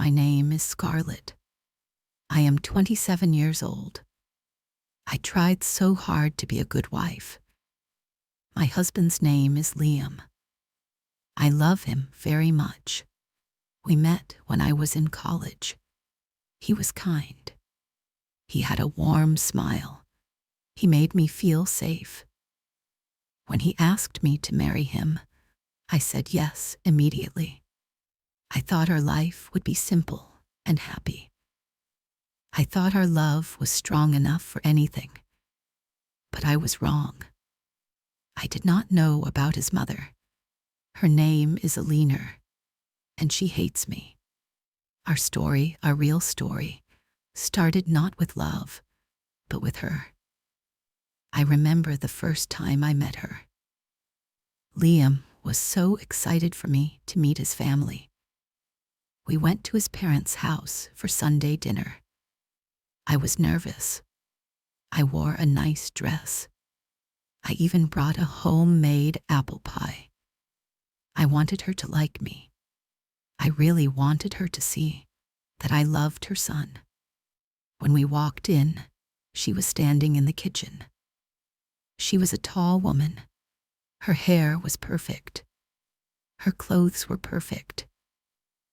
My name is Scarlett. I am 27 years old. I tried so hard to be a good wife. My husband's name is Liam. I love him very much. We met when I was in college. He was kind. He had a warm smile. He made me feel safe. When he asked me to marry him, I said yes immediately. I thought our life would be simple and happy. I thought our love was strong enough for anything. But I was wrong. I did not know about his mother. Her name is Alina, and she hates me. Our story, our real story, started not with love, but with her. I remember the first time I met her. Liam was so excited for me to meet his family. We went to his parents' house for Sunday dinner. I was nervous. I wore a nice dress. I even brought a homemade apple pie. I wanted her to like me. I really wanted her to see that I loved her son. When we walked in, she was standing in the kitchen. She was a tall woman. Her hair was perfect. Her clothes were perfect.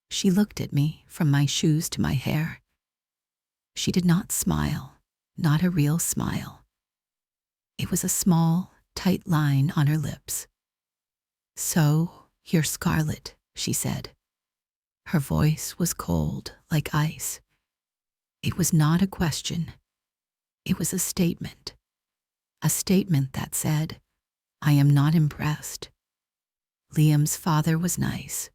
She looked at me from my shoes to my hair. She did not smile, not a real smile. It was a small, tight line on her lips. "So, you're Scarlett," she said. Her voice was cold, like ice. It was not a question. It was a statement. A statement that said, "I am not impressed." Liam's father was nice.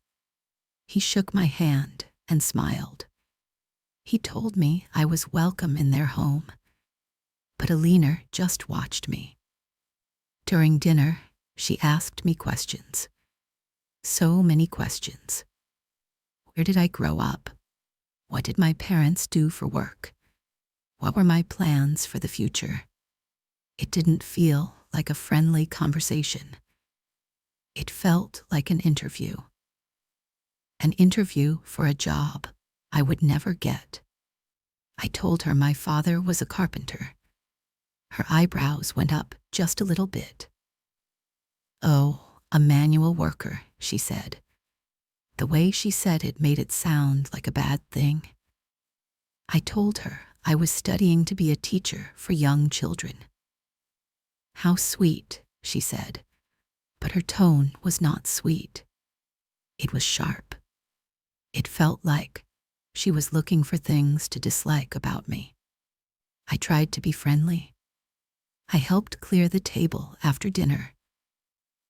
He shook my hand and smiled. He told me I was welcome in their home. But Alina just watched me. During dinner, she asked me questions. So many questions. Where did I grow up? What did my parents do for work? What were my plans for the future? It didn't feel like a friendly conversation. It felt like an interview. An interview for a job I would never get. I told her my father was a carpenter. Her eyebrows went up just a little bit. "Oh, a manual worker," she said. The way she said it made it sound like a bad thing. I told her I was studying to be a teacher for young children. "How sweet," she said, but her tone was not sweet. It was sharp. It felt like she was looking for things to dislike about me. I tried to be friendly. I helped clear the table after dinner.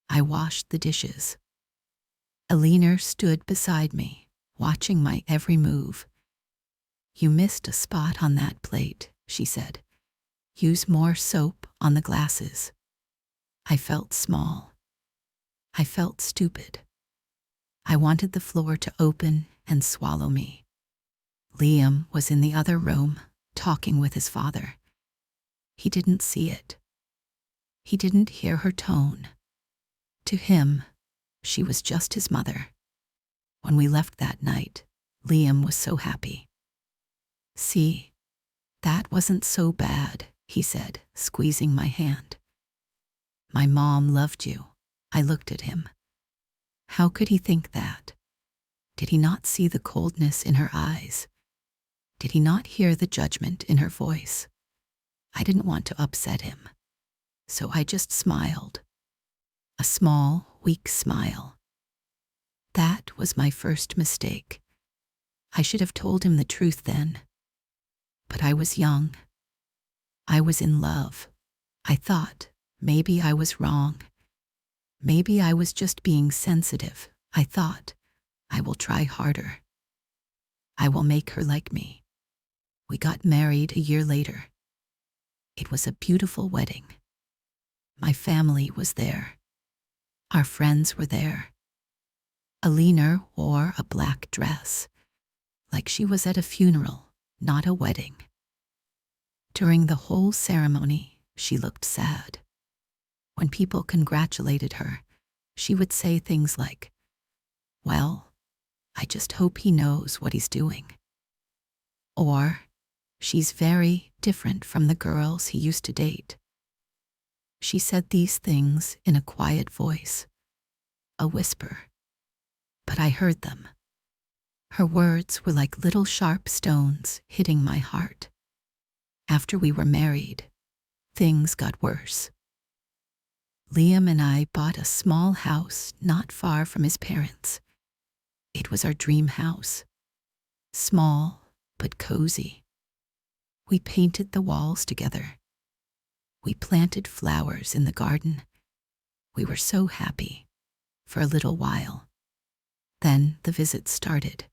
I washed the dishes. Alina stood beside me, watching my every move. "You missed a spot on that plate," she said. "Use more soap on the glasses." I felt small. I felt stupid. I wanted the floor to open and swallow me. Liam was in the other room, talking with his father. He didn't see it. He didn't hear her tone. To him, she was just his mother. When we left that night, Liam was so happy. "See, that wasn't so bad," he said, squeezing my hand. "My mom loved you." I looked at him. How could he think that? Did he not see the coldness in her eyes? Did he not hear the judgment in her voice? I didn't want to upset him, so I just smiled. A small, weak smile. That was my first mistake. I should have told him the truth then. But I was young. I was in love. I thought maybe I was wrong. Maybe I was just being sensitive. I thought, I will try harder. I will make her like me. We got married a year later. It was a beautiful wedding. My family was there. Our friends were there. Alina wore a black dress, like she was at a funeral, not a wedding. During the whole ceremony, she looked sad. When people congratulated her, she would say things like, "Well, I just hope he knows what he's doing. Or, she's very different from the girls he used to date. She said these things in a quiet voice, a whisper, but I heard them. Her words were like little sharp stones hitting my heart. After we were married, things got worse. Liam and I bought a small house not far from his parents. It was our dream house. Small, but cozy. We painted the walls together. We planted flowers in the garden. We were so happy for a little while. Then the visits started.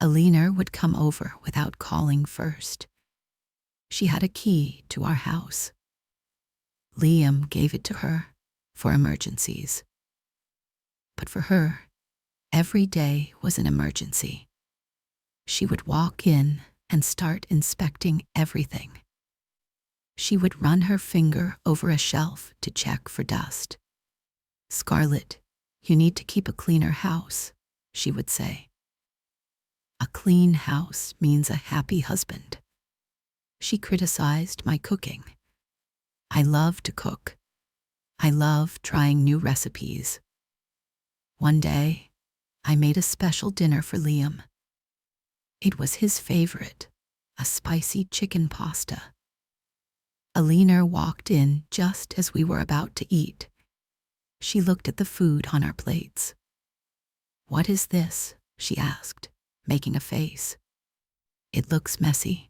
Alina would come over without calling first. She had a key to our house. Liam gave it to her for emergencies. But for her, every day was an emergency. She would walk in and start inspecting everything. She would run her finger over a shelf to check for dust. "Scarlett, you need to keep a cleaner house," she would say. A clean house means a happy husband. She criticized my cooking. I love to cook. I love trying new recipes. One day, I made a special dinner for Liam. It was his favorite, a spicy chicken pasta. Alina walked in just as we were about to eat. She looked at the food on our plates. "What is this?" she asked, making a face. "It looks messy."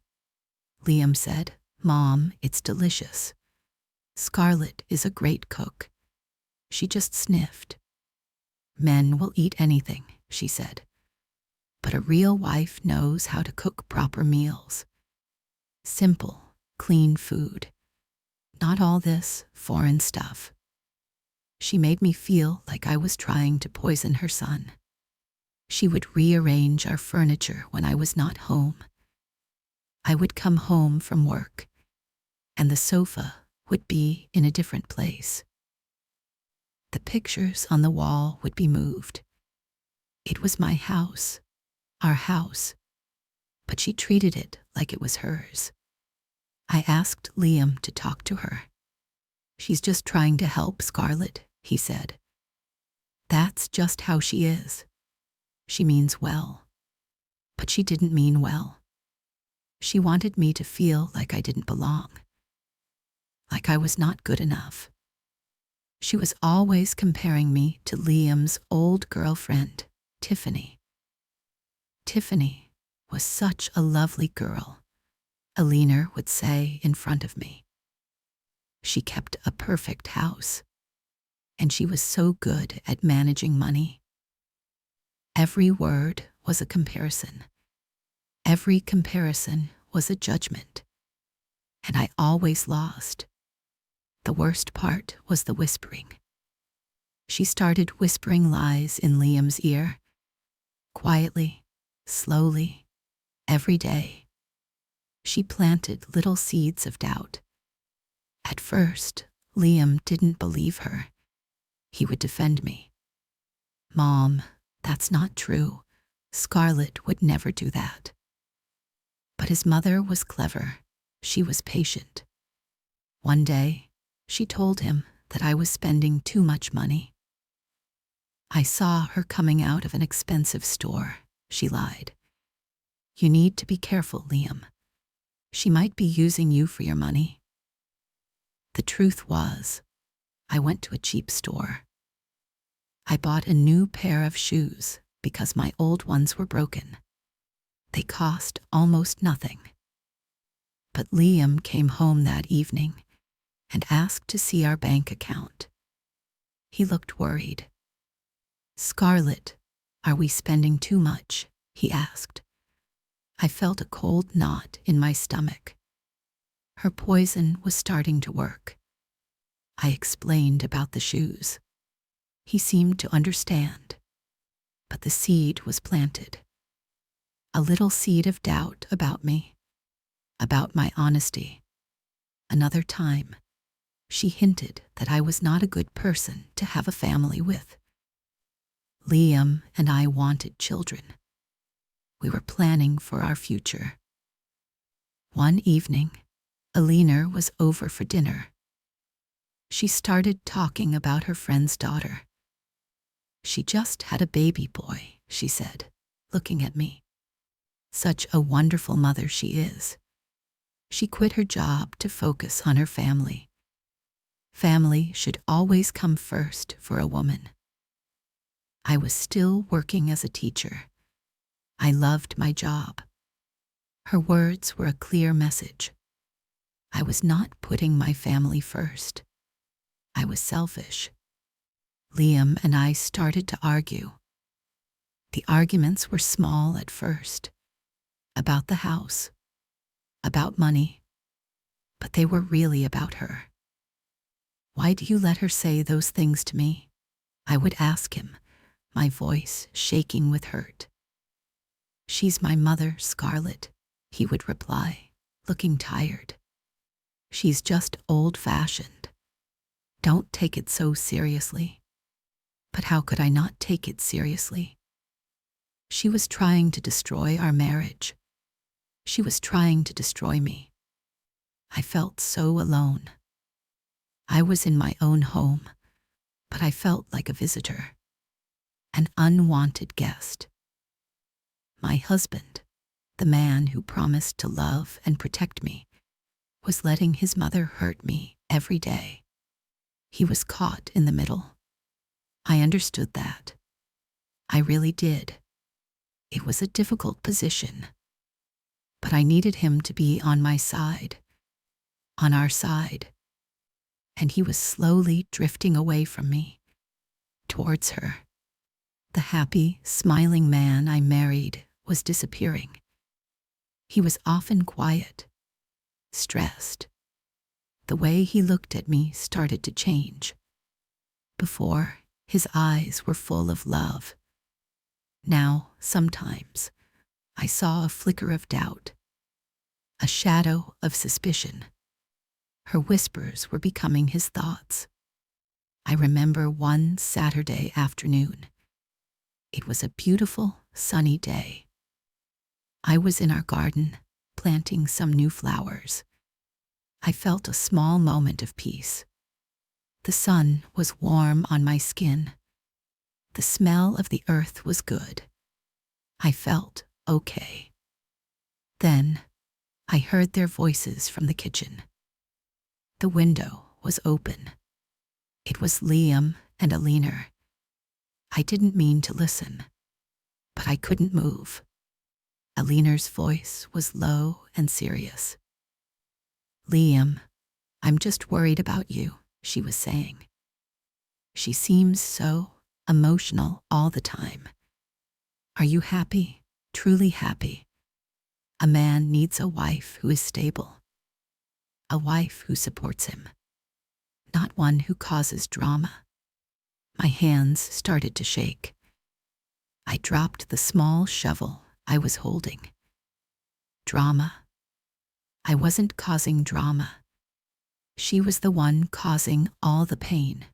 Liam said, "Mom, it's delicious. Scarlett is a great cook." She just sniffed. "Men will eat anything," she said. "But a real wife knows how to cook proper meals. Simple, clean food. Not all this foreign stuff." She made me feel like I was trying to poison her son. She would rearrange our furniture when I was not home. I would come home from work, and the sofa would be in a different place. The pictures on the wall would be moved. It was my house, our house, but she treated it like it was hers. I asked Liam to talk to her. "She's just trying to help, Scarlett," he said. "That's just how she is. She means well." But she didn't mean well. She wanted me to feel like I didn't belong, like I was not good enough. She was always comparing me to Liam's old girlfriend, Tiffany. Tiffany was such a lovely girl, Alina would say in front of me. She kept a perfect house, and she was so good at managing money. Every word was a comparison. Every comparison was a judgment, and I always lost. The worst part was the whispering. She started whispering lies in Liam's ear, quietly, slowly, every day. She planted little seeds of doubt. At first, Liam didn't believe her. He would defend me. "Mom, that's not true. Scarlett would never do that." But his mother was clever. She was patient. One day, she told him that I was spending too much money. "I saw her coming out of an expensive store," she lied. "You need to be careful, Liam. She might be using you for your money." The truth was, I went to a cheap store. I bought a new pair of shoes because my old ones were broken. They cost almost nothing. But Liam came home that evening and asked to see our bank account. He looked worried. "Scarlett, are we spending too much?" he asked. I felt a cold knot in my stomach. Her poison was starting to work. I explained about the shoes. He seemed to understand. But the seed was planted. A little seed of doubt about me, about my honesty. Another time, she hinted that I was not a good person to have a family with. Liam and I wanted children. We were planning for our future. One evening, Alina was over for dinner. She started talking about her friend's daughter. She just had a baby boy, she said, looking at me. Such a wonderful mother she is. She quit her job to focus on her family. Family should always come first for a woman. I was still working as a teacher. I loved my job. Her words were a clear message. I was not putting my family first. I was selfish. Liam and I started to argue. The arguments were small at first, about the house, about money, but they were really about her. Why do you let her say those things to me? I would ask him, my voice shaking with hurt. She's my mother, Scarlett, he would reply, looking tired. She's just old-fashioned. Don't take it so seriously. But how could I not take it seriously? She was trying to destroy our marriage. She was trying to destroy me. I felt so alone. I was in my own home, but I felt like a visitor, an unwanted guest. My husband, the man who promised to love and protect me, was letting his mother hurt me every day. He was caught in the middle. I understood that. I really did. It was a difficult position, but I needed him to be on my side, on our side, and he was slowly drifting away from me, towards her. The happy, smiling man I married was disappearing. He was often quiet, stressed. The way he looked at me started to change. Before, his eyes were full of love. Now, sometimes, I saw a flicker of doubt, a shadow of suspicion. Her whispers were becoming his thoughts. I remember one Saturday afternoon. It was a beautiful, sunny day. I was in our garden, planting some new flowers. I felt a small moment of peace. The sun was warm on my skin. The smell of the earth was good. I felt okay. Then, I heard their voices from the kitchen. The window was open. It was Liam and Alina. I didn't mean to listen, but I couldn't move. Alina's voice was low and serious. Liam, I'm just worried about you, she was saying. She seems so emotional all the time. Are you happy, truly happy? A man needs a wife who is stable, a wife who supports him, not one who causes drama. My hands started to shake. I dropped the small shovel I was holding. Drama. I wasn't causing drama. She was the one causing all the pain.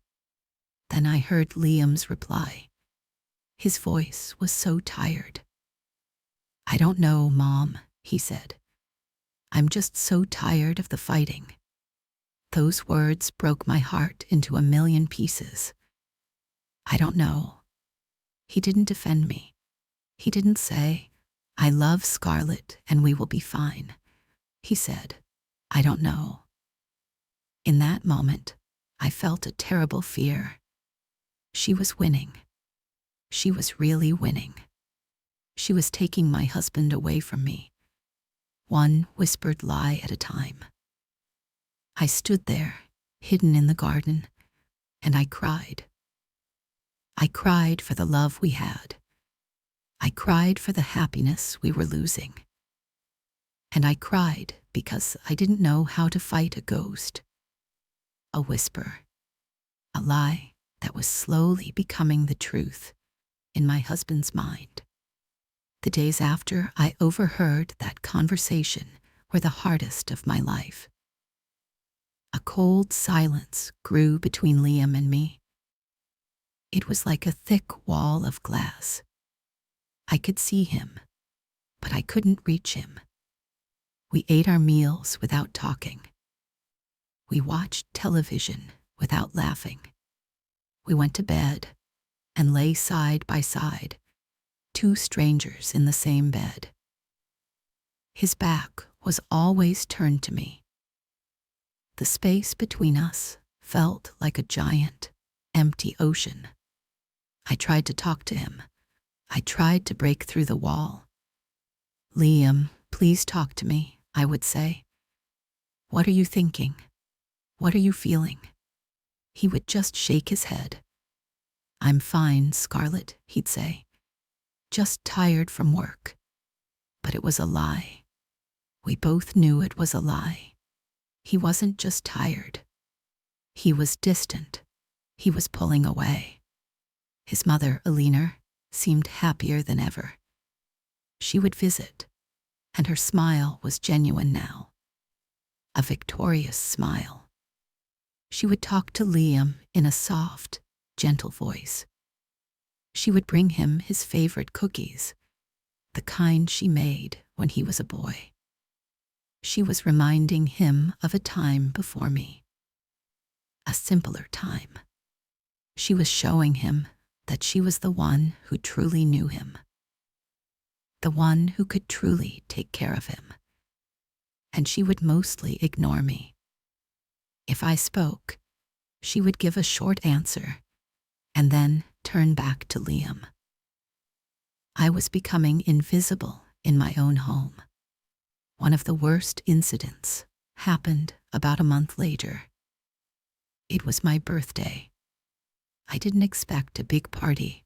Then I heard Liam's reply. His voice was so tired. I don't know, Mom, he said. I'm just so tired of the fighting. Those words broke my heart into a million pieces. I don't know. He didn't defend me. He didn't say, I love Scarlett and we will be fine. He said, I don't know. In that moment, I felt a terrible fear. She was winning. She was really winning. She was taking my husband away from me, one whispered lie at a time. I stood there, hidden in the garden, and I cried. I cried for the love we had. I cried for the happiness we were losing. And I cried because I didn't know how to fight a ghost, a whisper, a lie that was slowly becoming the truth in my husband's mind. The days after I overheard that conversation were the hardest of my life. A cold silence grew between Liam and me. It was like a thick wall of glass. I could see him, but I couldn't reach him. We ate our meals without talking. We watched television without laughing. We went to bed and lay side by side, two strangers in the same bed. His back was always turned to me. The space between us felt like a giant, empty ocean. I tried to talk to him. I tried to break through the wall. "Liam, please talk to me," I would say. "What are you thinking? What are you feeling?" He would just shake his head. "I'm fine, Scarlett," he'd say. "Just tired from work." But it was a lie. We both knew it was a lie. He wasn't just tired. He was distant. He was pulling away. His mother, Alina, seemed happier than ever. She would visit, and her smile was genuine now. A victorious smile. She would talk to Liam in a soft, gentle voice. She would bring him his favorite cookies, the kind she made when he was a boy. She was reminding him of a time before me. A simpler time. She was showing him that she was the one who truly knew him. The one who could truly take care of him. And she would mostly ignore me. If I spoke, she would give a short answer and then turn back to Liam. I was becoming invisible in my own home. One of the worst incidents happened about a month later. It was my birthday. I didn't expect a big party.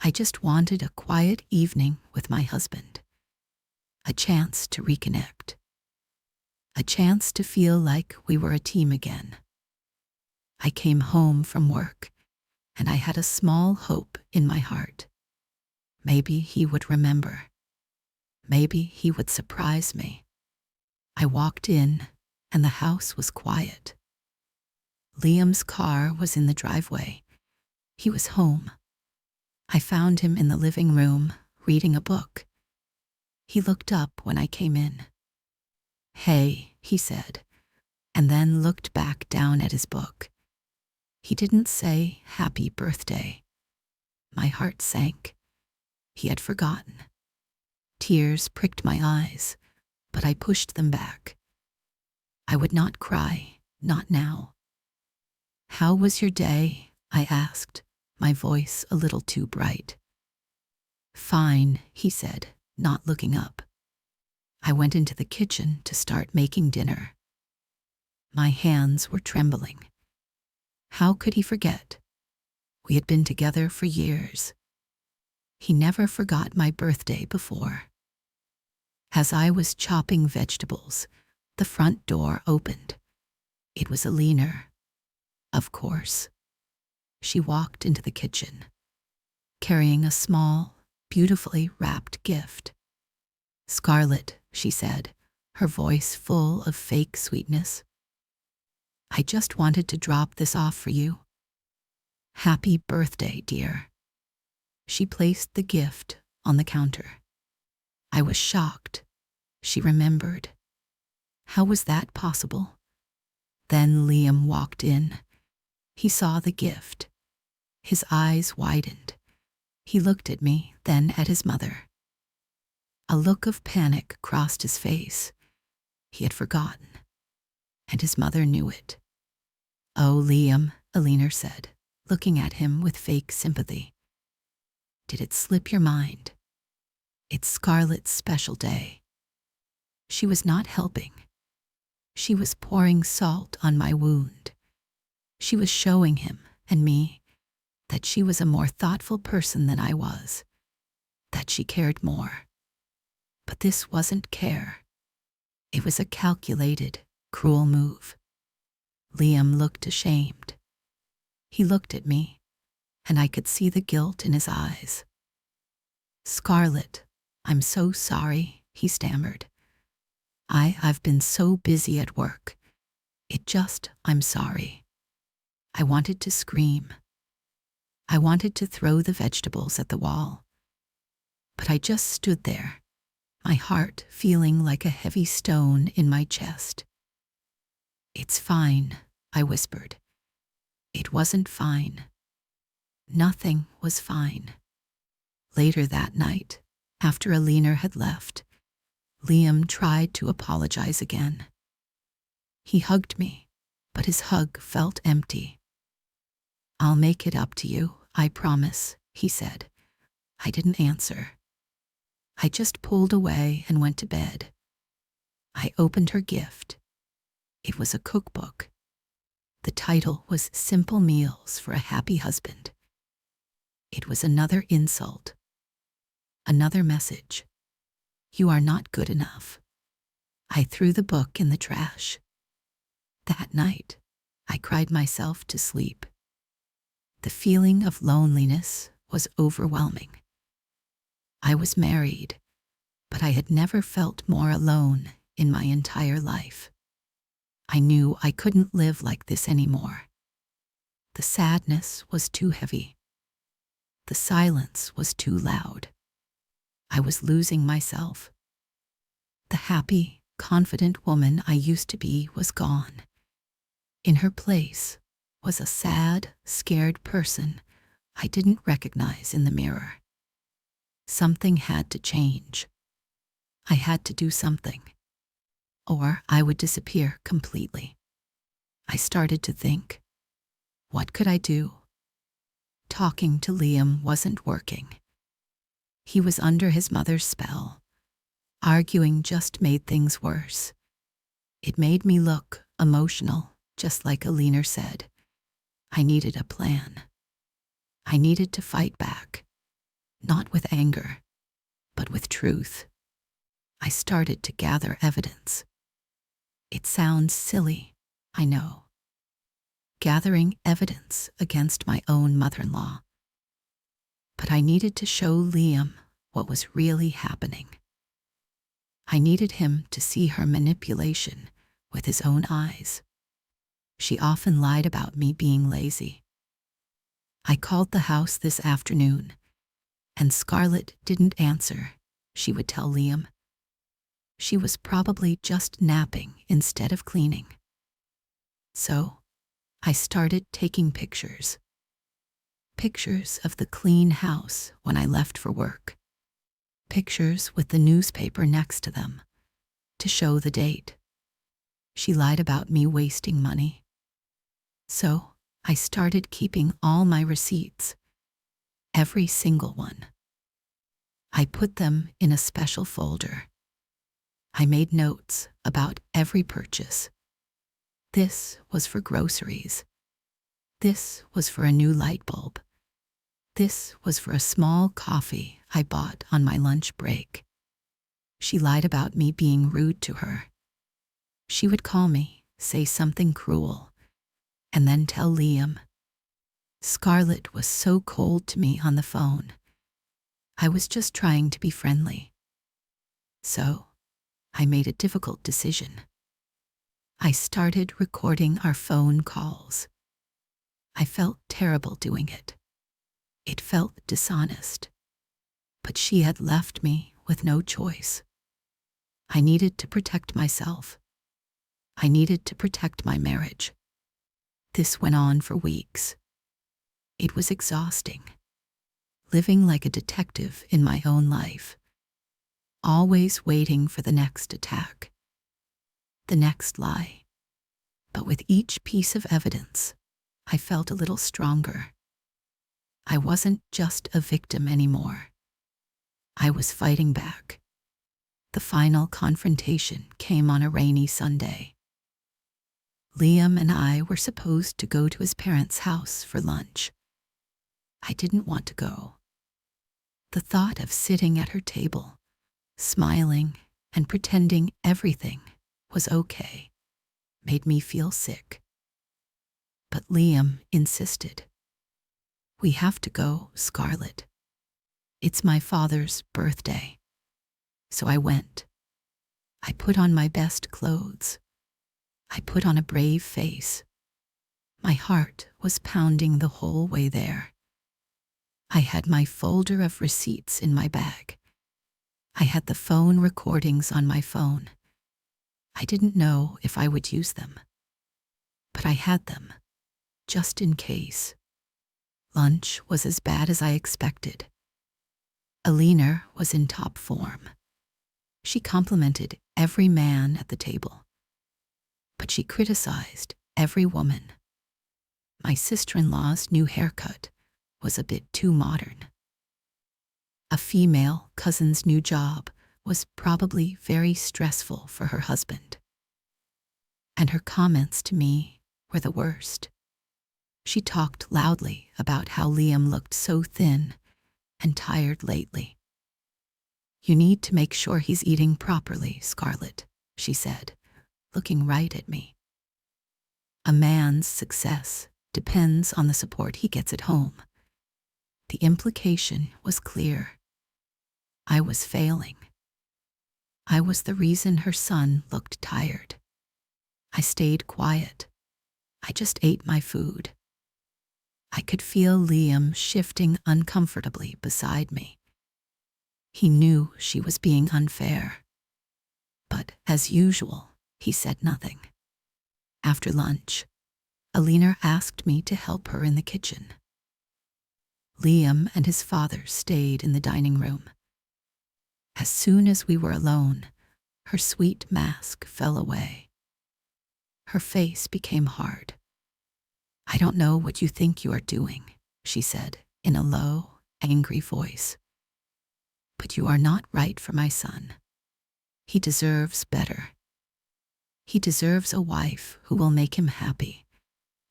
I just wanted a quiet evening with my husband. A chance to reconnect. A chance to feel like we were a team again. I came home from work, and I had a small hope in my heart. Maybe he would remember. Maybe he would surprise me. I walked in, and the house was quiet. Liam's car was in the driveway. He was home. I found him in the living room, reading a book. He looked up when I came in. "Hey," he said, and then looked back down at his book. He didn't say happy birthday. My heart sank. He had forgotten. Tears pricked my eyes, but I pushed them back. I would not cry, not now. "How was your day?" I asked, my voice a little too bright. "Fine," he said, not looking up. I went into the kitchen to start making dinner. My hands were trembling. How could he forget? We had been together for years. He never forgot my birthday before. As I was chopping vegetables, the front door opened. It was Alina. Of course. She walked into the kitchen, carrying a small, beautifully wrapped gift. "Scarlett," she said, her voice full of fake sweetness. "I just wanted to drop this off for you. Happy birthday, dear." She placed the gift on the counter. I was shocked. She remembered. How was that possible? Then Liam walked in. He saw the gift. His eyes widened. He looked at me, then at his mother. A look of panic crossed his face. He had forgotten, and his mother knew it. "Oh, Liam," Alina said, looking at him with fake sympathy. "Did it slip your mind? It's Scarlett's special day." She was not helping. She was pouring salt on my wound. She was showing him and me that she was a more thoughtful person than I was, that she cared more. But this wasn't care. It was a calculated, cruel move. Liam looked ashamed. He looked at me, and I could see the guilt in his eyes. "Scarlett, I'm so sorry," he stammered. I've been so busy at work. I'm sorry." I wanted to scream. I wanted to throw the vegetables at the wall, but I just stood there, my heart feeling like a heavy stone in my chest. "It's fine," I whispered. It wasn't fine. Nothing was fine. Later that night, after Alina had left, Liam tried to apologize again. He hugged me, but his hug felt empty. "I'll make it up to you, I promise," he said. I didn't answer. I just pulled away and went to bed. I opened her gift. It was a cookbook. The title was Simple Meals for a Happy Husband. It was another insult. Another message. You are not good enough. I threw the book in the trash. That night, I cried myself to sleep. The feeling of loneliness was overwhelming. I was married, but I had never felt more alone in my entire life. I knew I couldn't live like this anymore. The sadness was too heavy. The silence was too loud. I was losing myself. The happy, confident woman I used to be was gone. In her place was a sad, scared person I didn't recognize in the mirror. Something had to change. I had to do something, or I would disappear completely. I started to think, what could I do? Talking to Liam wasn't working. He was under his mother's spell. Arguing just made things worse. It made me look emotional, just like Alina said. I needed a plan. I needed to fight back, not with anger, but with truth. I started to gather evidence. It sounds silly, I know. Gathering evidence against my own mother-in-law. But I needed to show Liam what was really happening. I needed him to see her manipulation with his own eyes. She often lied about me being lazy. I called the house this afternoon, and Scarlett didn't answer, she would tell Liam. She was probably just napping instead of cleaning. So, I started taking pictures. Pictures of the clean house when I left for work. Pictures with the newspaper next to them, to show the date. She lied about me wasting money. So, I started keeping all my receipts, every single one. I put them in a special folder. I made notes about every purchase. This was for groceries. This was for a new light bulb. This was for a small coffee I bought on my lunch break. She lied about me being rude to her. She would call me, say something cruel, and then tell Liam. Scarlett was so cold to me on the phone. I was just trying to be friendly. So, I made a difficult decision. I started recording our phone calls. I felt terrible doing it. It felt dishonest. But she had left me with no choice. I needed to protect myself. I needed to protect my marriage. This went on for weeks. It was exhausting. Living like a detective in my own life. Always waiting for the next attack. The next lie. But with each piece of evidence, I felt a little stronger. I wasn't just a victim anymore. I was fighting back. The final confrontation came on a rainy Sunday. Liam and I were supposed to go to his parents' house for lunch. I didn't want to go. The thought of sitting at her table, smiling and pretending everything was okay, made me feel sick. But Liam insisted. We have to go, Scarlett. It's my father's birthday. So I went. I put on my best clothes. I put on a brave face. My heart was pounding the whole way there. I had my folder of receipts in my bag. I had the phone recordings on my phone. I didn't know if I would use them, but I had them, just in case. Lunch was as bad as I expected. Alina was in top form. She complimented every man at the table, but she criticized every woman. My sister-in-law's new haircut was a bit too modern. A female cousin's new job was probably very stressful for her husband. And her comments to me were the worst. She talked loudly about how Liam looked so thin and tired lately. "You need to make sure he's eating properly, Scarlett," she said, looking right at me. "A man's success depends on the support he gets at home." The implication was clear. I was failing. I was the reason her son looked tired. I stayed quiet. I just ate my food. I could feel Liam shifting uncomfortably beside me. He knew she was being unfair. But as usual, he said nothing. After lunch, Alina asked me to help her in the kitchen. Liam and his father stayed in the dining room. As soon as we were alone, her sweet mask fell away. Her face became hard. "I don't know what you think you are doing," she said in a low, angry voice. "But you are not right for my son. He deserves better. He deserves a wife who will make him happy,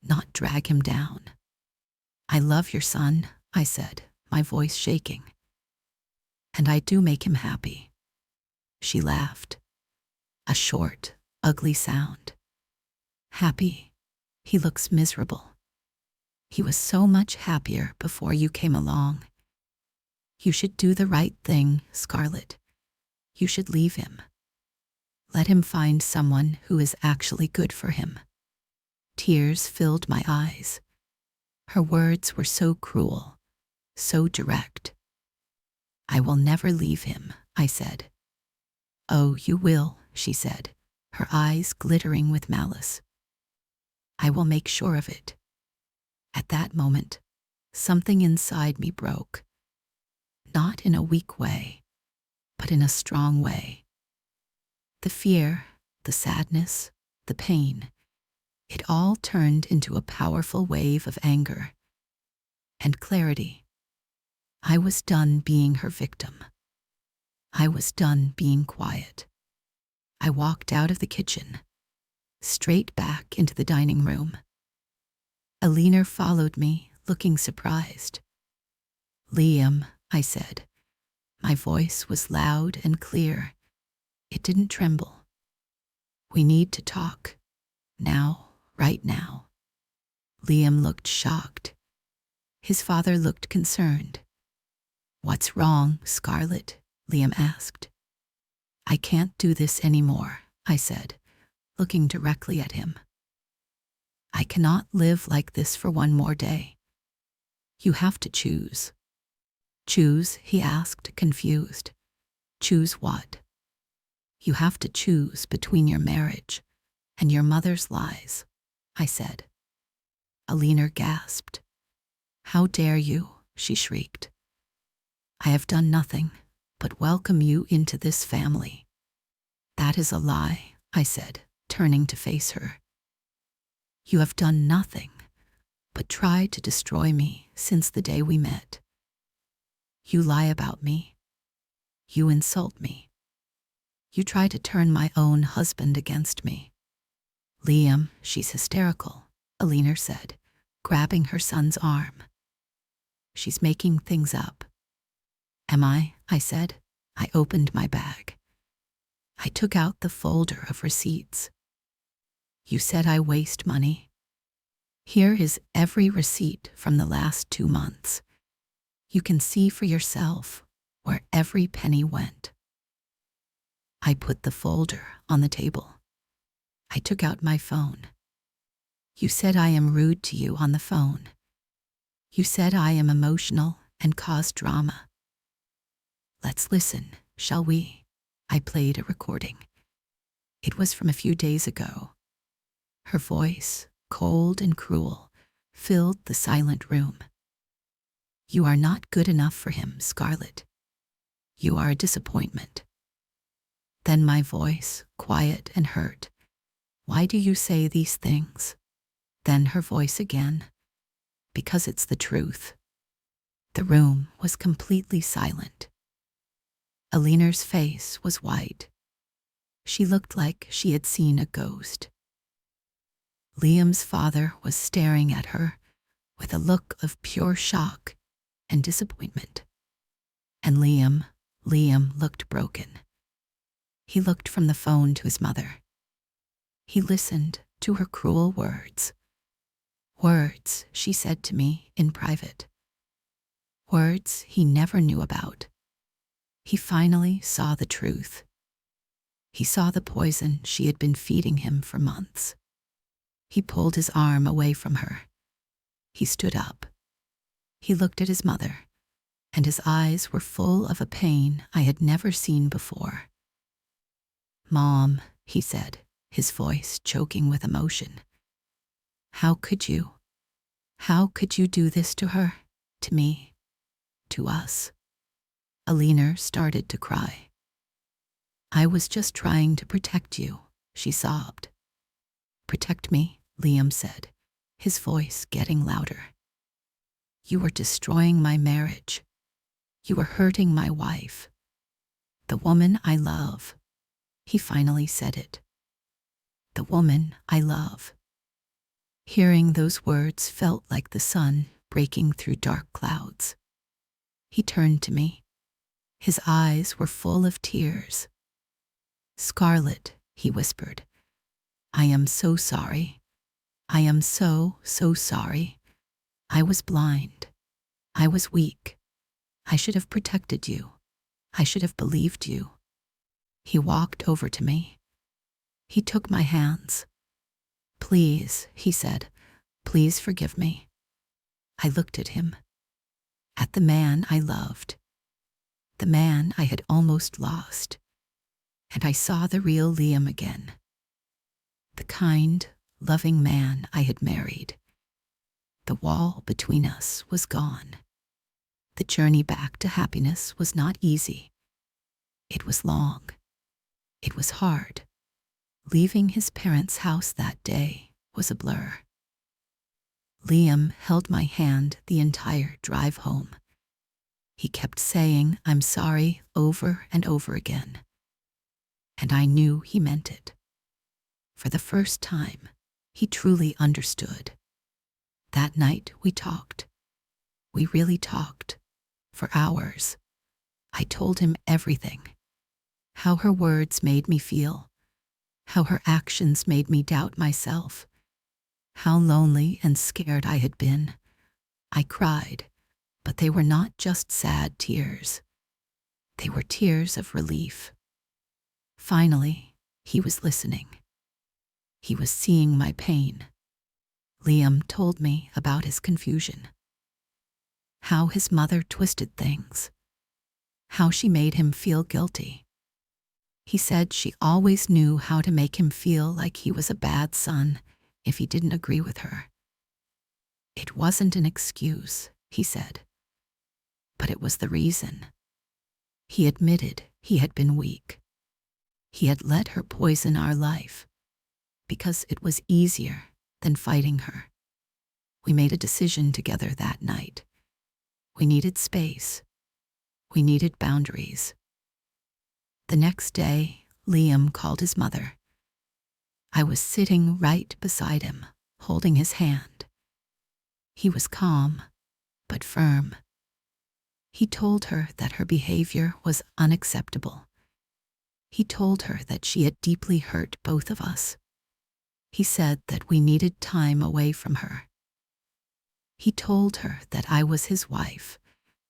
not drag him down." "I love your son," I said, my voice shaking. "And I do make him happy." She laughed. A short, ugly sound. "Happy? He looks miserable. He was so much happier before you came along. You should do the right thing, Scarlett. You should leave him. Let him find someone who is actually good for him." Tears filled my eyes. Her words were so cruel, so direct. "I will never leave him," I said. "Oh, you will," she said, her eyes glittering with malice. "I will make sure of it." At that moment, something inside me broke. Not in a weak way, but in a strong way. The fear, the sadness, the pain, it all turned into a powerful wave of anger and clarity. I was done being her victim. I was done being quiet. I walked out of the kitchen, straight back into the dining room. Alina followed me, looking surprised. "Liam," I said. My voice was loud and clear. It didn't tremble. "We need to talk. Now, right now." Liam looked shocked. His father looked concerned. "What's wrong, Scarlett?" Liam asked. "I can't do this anymore," I said, looking directly at him. "I cannot live like this for one more day. You have to choose." "Choose?" he asked, confused. "Choose what?" "You have to choose between your marriage and your mother's lies," I said. Alina gasped. "How dare you?" she shrieked. "I have done nothing but welcome you into this family." "That is a lie," I said, turning to face her. "You have done nothing but try to destroy me since the day we met. You lie about me. You insult me. You try to turn my own husband against me." "Liam, she's hysterical," Alina said, grabbing her son's arm. "She's making things up." "Am I?" I said. I opened my bag. I took out the folder of receipts. "You said I waste money. Here is every receipt from the last 2 months. You can see for yourself where every penny went." I put the folder on the table. I took out my phone. "You said I am rude to you on the phone. You said I am emotional and cause drama. Let's listen, shall we? I played a recording. It was from a few days ago. Her voice, cold and cruel, filled the silent room. You are not good enough for him, Scarlett. You are a disappointment. Then my voice, quiet and hurt. Why do you say these things? Then her voice again. Because it's the truth. The room was completely silent. Aliner's face was white. She looked like she had seen a ghost. Liam's father was staring at her with a look of pure shock and disappointment. And Liam looked broken. He looked from the phone to his mother. He listened to her cruel words. Words she said to me in private. Words he never knew about. He finally saw the truth. He saw the poison she had been feeding him for months. He pulled his arm away from her. He stood up. He looked at his mother, and his eyes were full of a pain I had never seen before. Mom, he said, his voice choking with emotion. How could you? How could you do this to her? To me? To us? Aliner started to cry. I was just trying to protect you, she sobbed. Protect me, Liam said, his voice getting louder. You were destroying my marriage. You were hurting my wife. The woman I love. He finally said it. The woman I love. Hearing those words felt like the sun breaking through dark clouds. He turned to me. His eyes were full of tears. Scarlett, he whispered, I am so sorry. I am so sorry. I was blind. I was weak. I should have protected you. I should have believed you. He walked over to me. He took my hands. Please, he said, please forgive me. I looked at him, at the man I loved, the man I had almost lost, and I saw the real Liam again, the kind, loving man I had married. The wall between us was gone. The journey back to happiness was not easy. It was long. It was hard. Leaving his parents' house that day was a blur. Liam held my hand the entire drive home. He kept saying, I'm sorry, over and over again. And I knew he meant it. For the first time, he truly understood. That night we talked. We really talked. For hours. I told him everything. How her words made me feel. How her actions made me doubt myself. How lonely and scared I had been. I cried, but they were not just sad tears. They were tears of relief. Finally, he was listening. He was seeing my pain. Liam told me about his confusion. How his mother twisted things. How she made him feel guilty. He said she always knew how to make him feel like he was a bad son if he didn't agree with her. It wasn't an excuse, he said, but it was the reason. He admitted he had been weak. He had let her poison our life because it was easier than fighting her. We made a decision together that night. We needed space. We needed boundaries. The next day, Liam called his mother. I was sitting right beside him, holding his hand. He was calm, but firm. He told her that her behavior was unacceptable. He told her that she had deeply hurt both of us. He said that we needed time away from her. He told her that I was his wife,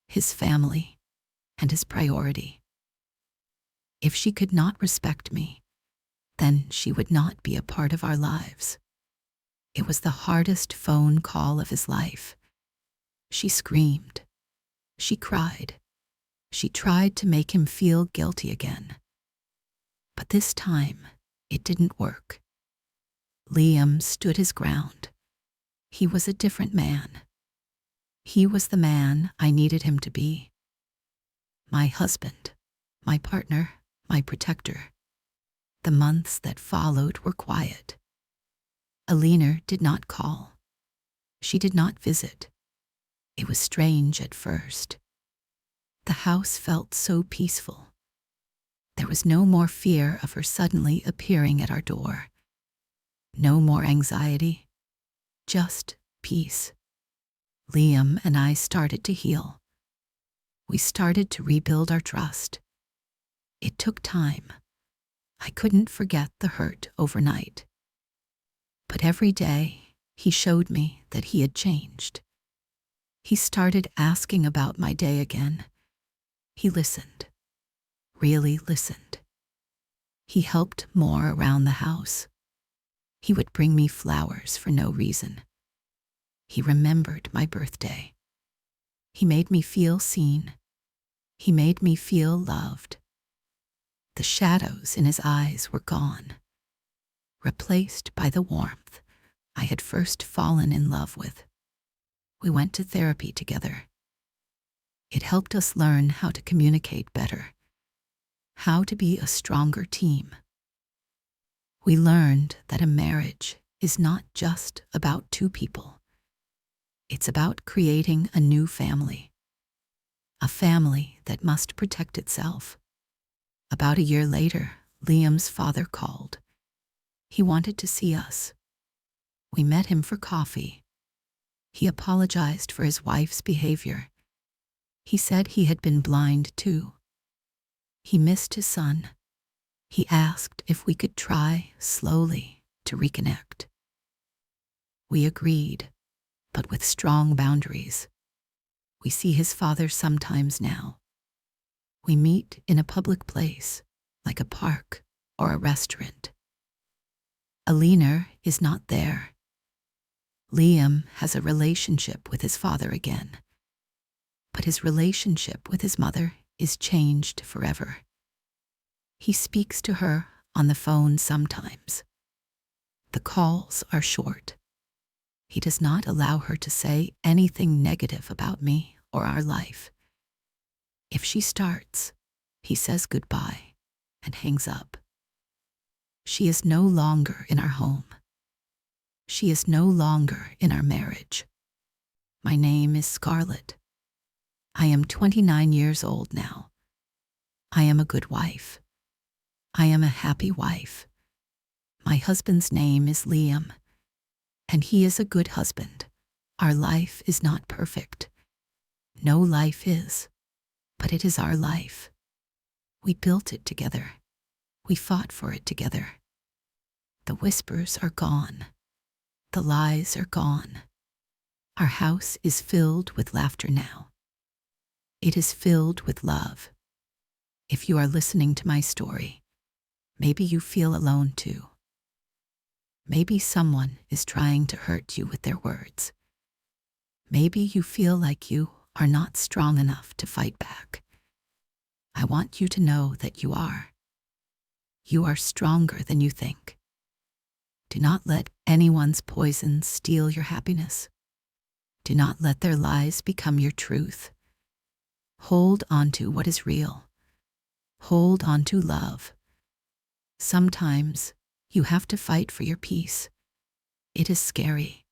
his family, and his priority. If she could not respect me, then she would not be a part of our lives. It was the hardest phone call of his life. She screamed. She cried. She tried to make him feel guilty again. But this time, it didn't work. Liam stood his ground. He was a different man. He was the man I needed him to be. My husband, my partner, my protector. The months that followed were quiet. Alina did not call. She did not visit. It was strange at first. The house felt so peaceful. There was no more fear of her suddenly appearing at our door. No more anxiety, just peace. Liam and I started to heal. We started to rebuild our trust. It took time. I couldn't forget the hurt overnight. But every day, he showed me that he had changed. He started asking about my day again. He listened, really listened. He helped more around the house. He would bring me flowers for no reason. He remembered my birthday. He made me feel seen. He made me feel loved. The shadows in his eyes were gone, replaced by the warmth I had first fallen in love with. We went to therapy together. It helped us learn how to communicate better, how to be a stronger team. We learned that a marriage is not just about two people. It's about creating a new family, a family that must protect itself. About a year later, Liam's father called. He wanted to see us. We met him for coffee. He apologized for his wife's behavior. He said he had been blind too. He missed his son. He asked if we could try slowly to reconnect. We agreed, but with strong boundaries. We see his father sometimes now. We meet in a public place, like a park or a restaurant. Alina is not there. Liam has a relationship with his father again, but his relationship with his mother is changed forever. He speaks to her on the phone sometimes. The calls are short. He does not allow her to say anything negative about me or our life. If she starts, he says goodbye and hangs up. She is no longer in our home. She is no longer in our marriage. My name is Scarlett. I am 29 years old now. I am a good wife. I am a happy wife. My husband's name is Liam, and he is a good husband. Our life is not perfect. No life is, but it is our life. We built it together. We fought for it together. The whispers are gone. The lies are gone. Our house is filled with laughter now. It is filled with love. If you are listening to my story, maybe you feel alone too. Maybe someone is trying to hurt you with their words. Maybe you feel like you are not strong enough to fight back. I want you to know that you are. You are stronger than you think. Do not let anyone's poison steal your happiness. Do not let their lies become your truth. Hold on to what is real. Hold on to love. Sometimes you have to fight for your peace. It is scary.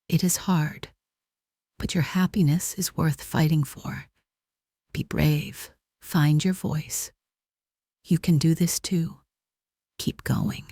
It is hard. But your happiness is worth fighting for. Be brave. Find your voice. You can do this too. Keep going.